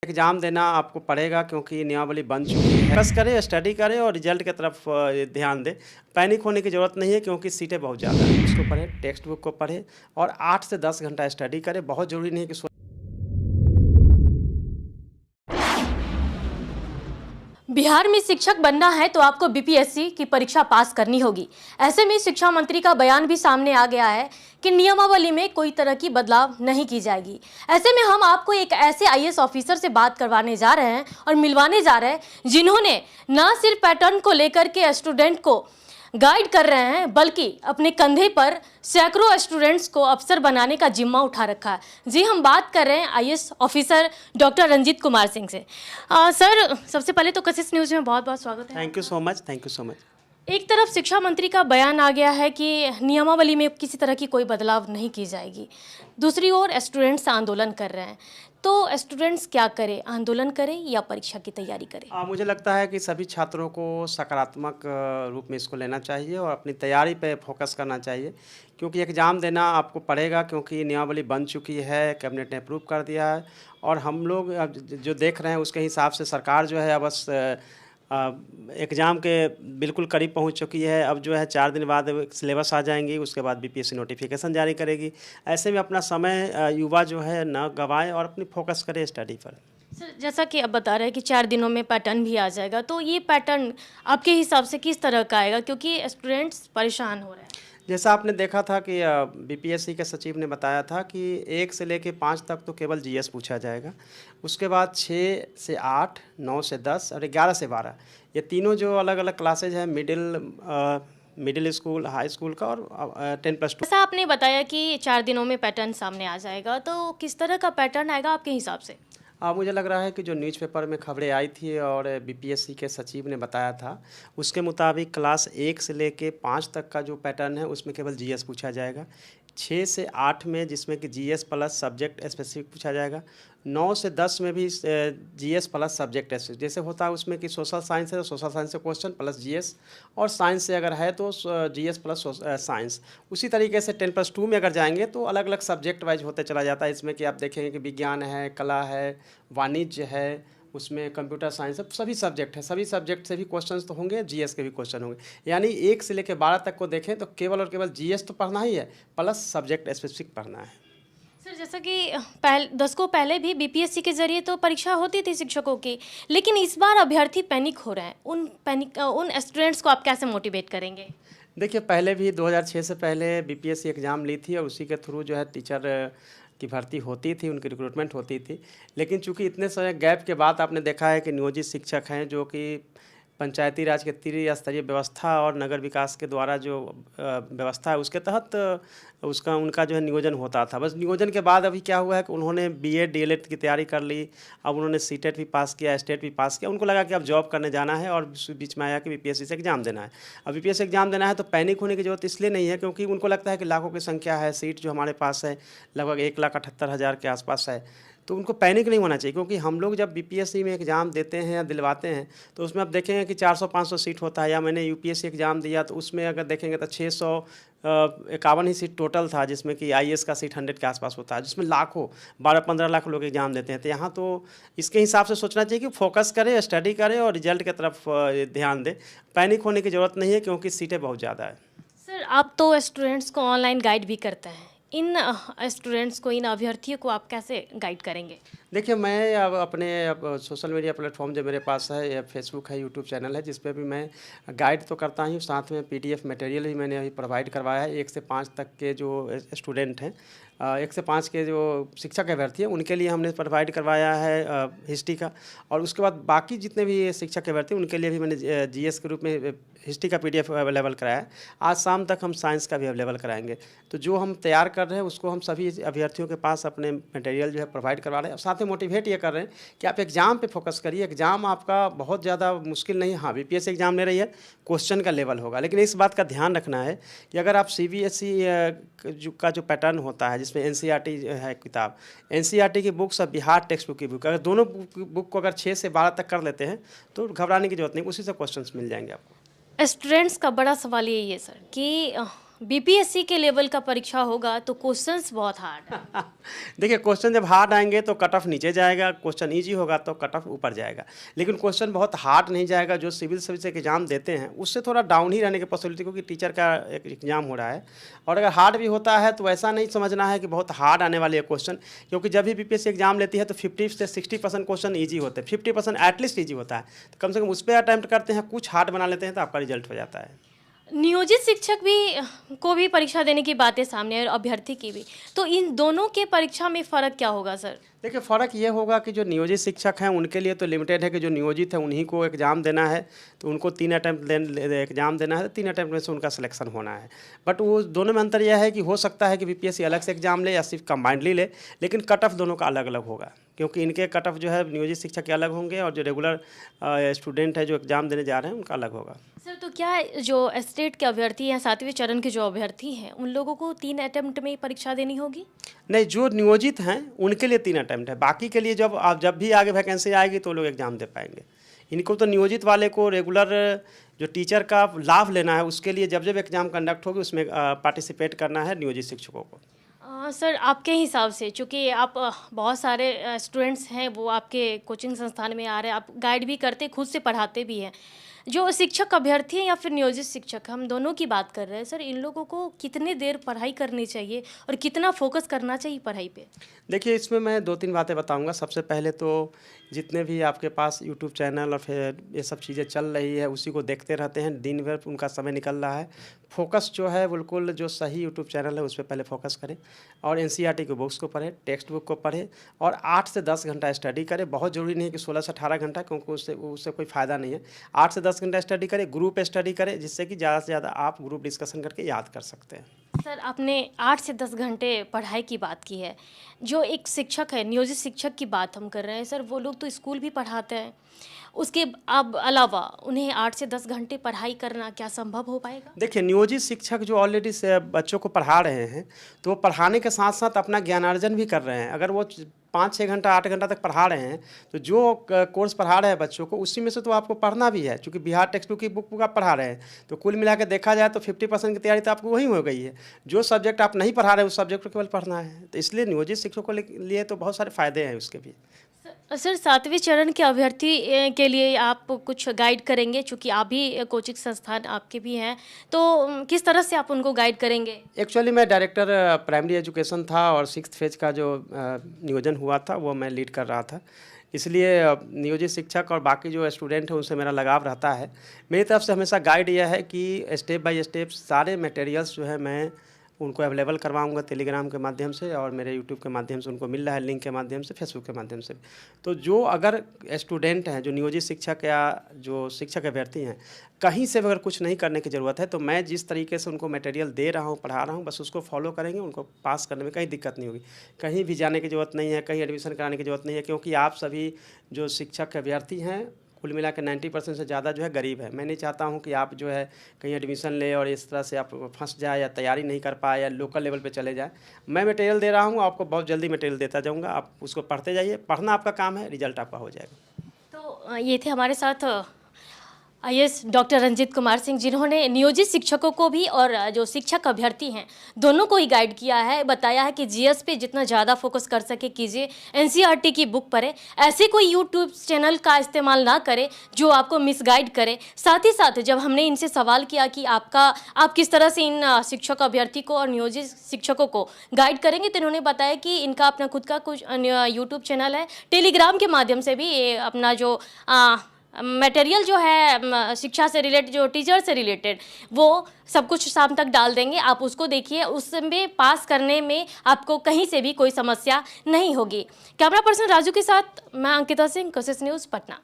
Exam देना आपको पड़ेगा क्योंकि नियमावली बन चुकी है। बस करें, स्टडी करें और रिजल्ट की तरफ ध्यान दें। पैनिक होने की ज़रूरत नहीं है क्योंकि सीटें बहुत ज़्यादा हैं। उसको पढ़ें, टेक्स्ट बुक को पढ़ें और 8 से 10 घंटा स्टडी करें। बहुत ज़रूरी नहीं है कि बिहार में शिक्षक बनना है तो आपको बीपीएससी की परीक्षा पास करनी होगी। ऐसे में शिक्षा मंत्री का बयान भी सामने आ गया है कि नियमावली में कोई तरह की बदलाव नहीं की जाएगी। ऐसे में हम आपको एक ऐसे आईएएस ऑफिसर से बात करवाने जा रहे हैं और मिलवाने जा रहे हैं जिन्होंने न सिर्फ पैटर्न को लेकर के स्टूडेंट को गाइड कर रहे हैं बल्कि अपने कंधे पर सैकड़ों स्टूडेंट्स को अफसर बनाने का जिम्मा उठा रखा है। जी, हम बात कर रहे हैं IAS officer doctor Ranjit Kumar Singh से। सर, सबसे पहले तो कशिश न्यूज़ में बहुत बहुत स्वागत है। Thank you so much, thank you so much. एक तरफ शिक्षा मंत्री का बयान आ गया है कि नियमावली में किसी तरह की कोई बदलाव नहीं की जाएगी, दूसरी ओर स्टूडेंट्स आंदोलन कर रहे हैं। तो स्टूडेंट्स क्या करें, आंदोलन करें या परीक्षा की तैयारी करें? मुझे लगता है कि सभी छात्रों को सकारात्मक रूप में इसको लेना चाहिए और अपनी तैयारी पे फोकस करना चाहिए क्योंकि एग्ज़ाम देना आपको पड़ेगा क्योंकि नियमावली बन चुकी है, कैबिनेट ने अप्रूव कर दिया है और हम लोग अब जो देख रहे हैं उसके हिसाब से सरकार जो है बस एग्ज़ाम के बिल्कुल करीब पहुंच चुकी है। अब जो है 4 दिन बाद सिलेबस आ जाएंगी, उसके बाद बीपीएससी नोटिफिकेशन जारी करेगी। ऐसे में अपना समय युवा जो है न गंवाएं और अपनी फोकस करें स्टडी पर। सर, जैसा कि आप बता रहे हैं कि 4 दिनों में पैटर्न भी आ जाएगा, तो ये पैटर्न आपके हिसाब से किस तरह का आएगा, क्योंकि स्टूडेंट्स परेशान हो रहे हैं? जैसा आपने देखा था कि बीपीएससी के सचिव ने बताया था कि 1 से लेके 5 तक तो केवल जीएस पूछा जाएगा, उसके बाद 6 से 8, 9 से 10 और 11 से 12 ये तीनों जो अलग अलग क्लासेज हैं, मिडिल स्कूल, हाई स्कूल का और 10+2। जैसा आपने बताया कि 4 दिनों में पैटर्न सामने आ जाएगा, तो किस तरह का पैटर्न आएगा आपके हिसाब से? मुझे लग रहा है कि जो न्यूज़पेपर में खबरें आई थी और बीपीएससी के सचिव ने बताया था उसके मुताबिक क्लास 1 से लेके 5 तक का जो पैटर्न है उसमें केवल जीएस पूछा जाएगा, 6 से 8 में जिसमें कि जीएस प्लस सब्जेक्ट स्पेसिफिक पूछा जाएगा, 9 से 10 में भी जीएस प्लस सब्जेक्ट स्पेसिफिक जैसे होता है उसमें कि सोशल साइंस है तो सोशल साइंस से क्वेश्चन प्लस जीएस और साइंस से अगर है तो जीएस प्लस साइंस। उसी तरीके से 10+2 में अगर जाएंगे तो अलग अलग सब्जेक्ट वाइज होते चला जाता है। इसमें कि आप देखेंगे कि विज्ञान है, कला है, वाणिज्य है, उसमें कंप्यूटर साइंस है, सभी सब्जेक्ट है, सभी सब्जेक्ट से भी क्वेश्चंस तो होंगे, जीएस के भी क्वेश्चन होंगे। यानी 1 से लेकर 12 तक को देखें तो केवल और केवल जीएस तो पढ़ना ही है प्लस सब्जेक्ट स्पेसिफिक पढ़ना है। सर, जैसा कि दशकों पहले भी बीपीएससी के जरिए तो परीक्षा होती थी शिक्षकों की, लेकिन इस बार अभ्यर्थी पैनिक हो रहे हैं। उन स्टूडेंट्स को आप कैसे मोटिवेट करेंगे? देखिए, पहले भी 2006 से पहले बीपीएससी एग्ज़ाम ली थी और उसी के थ्रू जो है टीचर की भर्ती होती थी, उनकी रिक्रूटमेंट होती थी। लेकिन चूंकि इतने सारे गैप के बाद आपने देखा है कि नियोजित शिक्षक हैं जो कि पंचायती राज के त्रिस्तरीय व्यवस्था और नगर विकास के द्वारा जो व्यवस्था है उसके तहत उनका जो है नियोजन होता था। बस नियोजन के बाद अभी क्या हुआ है कि उन्होंने बीएड डीएलएड की तैयारी कर ली, अब उन्होंने सीटेट भी पास किया, स्टेट भी पास किया, उनको लगा कि अब जॉब करने जाना है और बीच में आया कि बीपीएससी से एग्ज़ाम देना है। अब बीपीएससी एग्ज़ाम देना है तो पैनिक होने की ज़रूरत इसलिए नहीं है क्योंकि उनको लगता है कि लाखों की संख्या है, सीट जो हमारे पास है लगभग 1,78,000 के आसपास है, तो उनको पैनिक नहीं होना चाहिए क्योंकि हम लोग जब बीपीएससी में एग्ज़ाम देते हैं या दिलवाते हैं तो उसमें आप देखेंगे कि 400-500 सीट होता है। या मैंने यूपीएससी एग्ज़ाम दिया तो उसमें अगर देखेंगे तो 651 ही सीट टोटल था, जिसमें कि आईएएस का सीट 100 के आसपास होता है, जिसमें लाखों 12-15 लाख लोग एग्ज़ाम देते हैं। तो यहाँ तो इसके हिसाब से सोचना चाहिए कि फोकस करें, स्टडी करें और रिजल्ट की तरफ ध्यान दें। पैनिक होने की ज़रूरत नहीं है क्योंकि सीटें बहुत ज़्यादा है। सर, आप तो स्टूडेंट्स को ऑनलाइन गाइड भी करते हैं, इन स्टूडेंट्स को, इन अभ्यर्थियों को आप कैसे गाइड करेंगे? देखिए, मैं अब सोशल मीडिया प्लेटफॉर्म जो मेरे पास है, या फेसबुक है, यूट्यूब चैनल है, जिस पे भी मैं गाइड तो करता हूँ, साथ में पीडीएफ मटेरियल भी मैंने अभी प्रोवाइड करवाया है। 1 से 5 तक के जो स्टूडेंट हैं, 1 से 5 के जो शिक्षक अभ्यर्थी हैं उनके लिए हमने प्रोवाइड करवाया है हिस्ट्री का, और उसके बाद बाकी जितने भी शिक्षक अभ्यर्थी उनके लिए भी मैंने जीएस के रूप में हिस्ट्री का पीडीएफ अवेलेबल कराया है। आज शाम तक हम साइंस का भी अवेलेबल कराएंगे। तो जो हम तैयार कर रहे हैं उसको हम सभी अभ्यर्थियों के पास अपने मटेरियल जो है प्रोवाइड करवा रहे हैं, और साथ में मोटिवेट ये कर रहे हैं कि आप एग्ज़ाम पे फोकस करिए। एग्ज़ाम आपका बहुत ज़्यादा मुश्किल नहीं है। हाँ, बीपीएससी एग्ज़ाम ले रही है, क्वेश्चन का लेवल होगा, लेकिन इस बात का ध्यान रखना है कि अगर आप सीबीएसई का जो पैटर्न होता है जिसमें एनसीईआरटी है किताब, एनसीईआरटी की बुक्स और बिहार टेक्स्ट बुक की बुक, अगर दोनों बुक को अगर 6 से 12 तक कर लेते हैं तो घबराने की जरूरत नहीं, उसी से क्वेश्चन मिल जाएंगे आपको। स्टूडेंट्स का बड़ा सवाल यही है सर कि बीपीएससी के लेवल का परीक्षा होगा तो क्वेश्चंस बहुत हार्ड है। देखिए, क्वेश्चन जब हार्ड आएंगे तो कट ऑफ नीचे जाएगा, क्वेश्चन इजी होगा तो कट ऑफ ऊपर जाएगा। लेकिन क्वेश्चन बहुत हार्ड नहीं जाएगा। जो सिविल सर्विस के एग्जाम देते हैं उससे थोड़ा डाउन ही रहने की पॉसिबिलिटी, क्योंकि टीचर का एक एग्जाम हो रहा है। और अगर हार्ड भी होता है तो ऐसा नहीं समझना है कि बहुत हार्ड आने वाली है क्वेश्चन, क्योंकि जब भी बीपीएससी एग्जाम लेती है तो 50 से 60% क्वेश्चन ईजी होते हैं, 50% एटलीस्ट ईजी होता है। तो कम से कम उस पर अटैम्प्ट करते हैं, कुछ हार्ड बना लेते हैं तो आपका रिजल्ट हो जाता है। नियोजित शिक्षक भी को भी परीक्षा देने की बातें सामने और अभ्यर्थी की भी, तो इन दोनों के परीक्षा में फ़र्क क्या होगा सर? देखिए, फ़र्क ये होगा कि जो नियोजित शिक्षक हैं उनके लिए तो लिमिटेड है कि जो नियोजित है उन्हीं को एग्ज़ाम देना है, तो उनको 3 अटैम्प्ट एग्ज़ाम देना है, 3 अटैम्प्ट में से उनका सिलेक्शन होना है। बट वो दोनों में अंतर यह है कि हो सकता है कि बीपीएससी अलग से एग्ज़ाम ले या सिर्फ कंबाइंडली ले, लेकिन कट ऑफ दोनों का अलग अलग होगा, क्योंकि इनके कट ऑफ जो है नियोजित शिक्षक के अलग होंगे और जो रेगुलर स्टूडेंट है जो एग्ज़ाम देने जा रहे हैं उनका अलग होगा। सर, तो क्या जो स्टेट के अभ्यर्थी हैं, 7वें चरण के जो अभ्यर्थी हैं, उन लोगों को 3 अटेम्प्ट में परीक्षा देनी होगी? नहीं, जो नियोजित हैं उनके लिए 3 अटैम्प्ट है, बाकी के लिए जब भी आगे वैकेंसी आएगी तो लोग एग्ज़ाम दे पाएंगे। इनको तो नियोजित वाले को रेगुलर जो टीचर का लाभ लेना है उसके लिए जब एग्ज़ाम कंडक्ट होगी उसमें पार्टिसिपेट करना है नियोजित शिक्षकों को। सर, आपके हिसाब से, चूँकि आप बहुत सारे स्टूडेंट्स हैं वो आपके कोचिंग संस्थान में आ रहे हैं, आप गाइड भी करते, खुद से पढ़ाते भी हैं, जो शिक्षक अभ्यर्थी हैं या फिर नियोजित शिक्षक, हम दोनों की बात कर रहे हैं सर, इन लोगों को कितने देर पढ़ाई करनी चाहिए और कितना फोकस करना चाहिए पढ़ाई पे? देखिए, इसमें मैं 2-3 बातें बताऊंगा। सबसे पहले तो जितने भी आपके पास यूट्यूब चैनल और फिर ये सब चीज़ें चल रही है उसी को देखते रहते हैं, दिन भर उनका समय निकल रहा है। फोकस जो है बिल्कुल जो सही यूट्यूब चैनल है उस पर पहले फोकस करें और एनसीईआरटी की बुक्स को पढ़ें, टेक्स्ट बुक को पढ़ें और 8 से 10 घंटा स्टडी करें। बहुत ज़रूरी नहीं है कि 16 से 18 घंटा, क्योंकि उससे कोई फ़ायदा नहीं है। 8 से 10 घंटा स्टडी करें, ग्रुप स्टडी करें, जिससे कि ज़्यादा से ज़्यादा आप ग्रुप डिस्कशन करके याद कर सकते हैं। सर, आपने 8 से 10 घंटे पढ़ाई की बात की है। जो एक शिक्षक है, नियोजित शिक्षक की बात हम कर रहे हैं सर, वो लोग तो स्कूल भी पढ़ाते हैं, उसके अब अलावा उन्हें 8 से 10 घंटे पढ़ाई करना क्या संभव हो पाएगा? देखिए, नियोजित शिक्षक जो ऑलरेडी से बच्चों को पढ़ा रहे हैं तो वो पढ़ाने के साथ साथ अपना ज्ञानार्जन भी कर रहे हैं। अगर वो 5-6 घंटा 8 घंटा तक पढ़ा रहे हैं तो जो कोर्स पढ़ा रहे हैं बच्चों को उसी में से तो आपको पढ़ना भी है, क्योंकि बिहार टेक्स्ट बुक की बुक आप पढ़ा रहे हैं तो कुल मिला के देखा जाए तो 50% की तैयारी तो आपको वही हो गई है। जो सब्जेक्ट आप नहीं पढ़ा रहे उस सब्जेक्ट को केवल पढ़ना है, तो इसलिए नियोजित शिक्षकों को लिए तो बहुत सारे फ़ायदे हैं उसके भी। सर, 7वें चरण के अभ्यर्थी के लिए आप कुछ गाइड करेंगे, चूँकि आप भी कोचिंग संस्थान आपके भी हैं, तो किस तरह से आप उनको गाइड करेंगे? एक्चुअली मैं डायरेक्टर प्राइमरी एजुकेशन था और 6th फेज का जो नियोजन हुआ था वो मैं लीड कर रहा था, इसलिए नियोजित शिक्षक और बाकी जो स्टूडेंट हैं उनसे मेरा लगाव रहता है। मेरी तरफ से हमेशा गाइड यह है कि स्टेप बाय स्टेप सारे मटेरियल्स जो है मैं उनको अवेलेबल करवाऊंगा टेलीग्राम के माध्यम से और मेरे यूट्यूब के माध्यम से उनको मिल रहा है, लिंक के माध्यम से, फेसबुक के माध्यम से। तो जो अगर स्टूडेंट हैं, जो नियोजित शिक्षक या जो शिक्षक अभ्यर्थी हैं, कहीं से अगर कुछ नहीं करने की ज़रूरत है तो मैं जिस तरीके से उनको मटेरियल दे रहा हूँ, पढ़ा रहा हूँ, बस उसको फॉलो करेंगे, उनको पास करने में कहीं दिक्कत नहीं होगी। कहीं भी जाने की ज़रूरत नहीं है, कहीं एडमिशन कराने की ज़रूरत नहीं है, क्योंकि आप सभी जो शिक्षक अभ्यर्थी हैं कुल मिला के 90% से ज़्यादा जो है गरीब है। मैं नहीं चाहता हूं कि आप जो है कहीं एडमिशन ले और इस तरह से आप फंस जाए या तैयारी नहीं कर पाए या लोकल लेवल पे चले जाए। मैं मटेरियल दे रहा हूं, आपको बहुत जल्दी मटेरियल देता जाऊंगा, आप उसको पढ़ते जाइए, पढ़ना आपका काम है, रिजल्ट आपका हो जाएगा। तो ये थे हमारे साथ आईएएस डॉक्टर रंजीत कुमार सिंह, जिन्होंने नियोजित शिक्षकों को भी और जो शिक्षक अभ्यर्थी हैं दोनों को ही गाइड किया है, बताया है कि जीएस पे जितना ज़्यादा फोकस कर सके कीजिए, एनसीईआरटी की बुक पढ़े, ऐसे कोई यूट्यूब चैनल का इस्तेमाल ना करें जो आपको मिसगाइड करे। साथ ही साथ जब हमने इनसे सवाल किया कि आप किस तरह से इन शिक्षक अभ्यर्थी को और नियोजित शिक्षकों को गाइड करेंगे, तो इन्होंने बताया कि इनका अपना खुद का कुछ यूट्यूब चैनल है, टेलीग्राम के माध्यम से भी ये अपना जो मटेरियल जो है शिक्षा से रिलेटेड, जो टीचर से रिलेटेड, वो सब कुछ शाम तक डाल देंगे, आप उसको देखिए, उसमें पास करने में आपको कहीं से भी कोई समस्या नहीं होगी। कैमरा पर्सन राजू के साथ मैं अंकिता सिंह, कोशिश न्यूज़, पटना।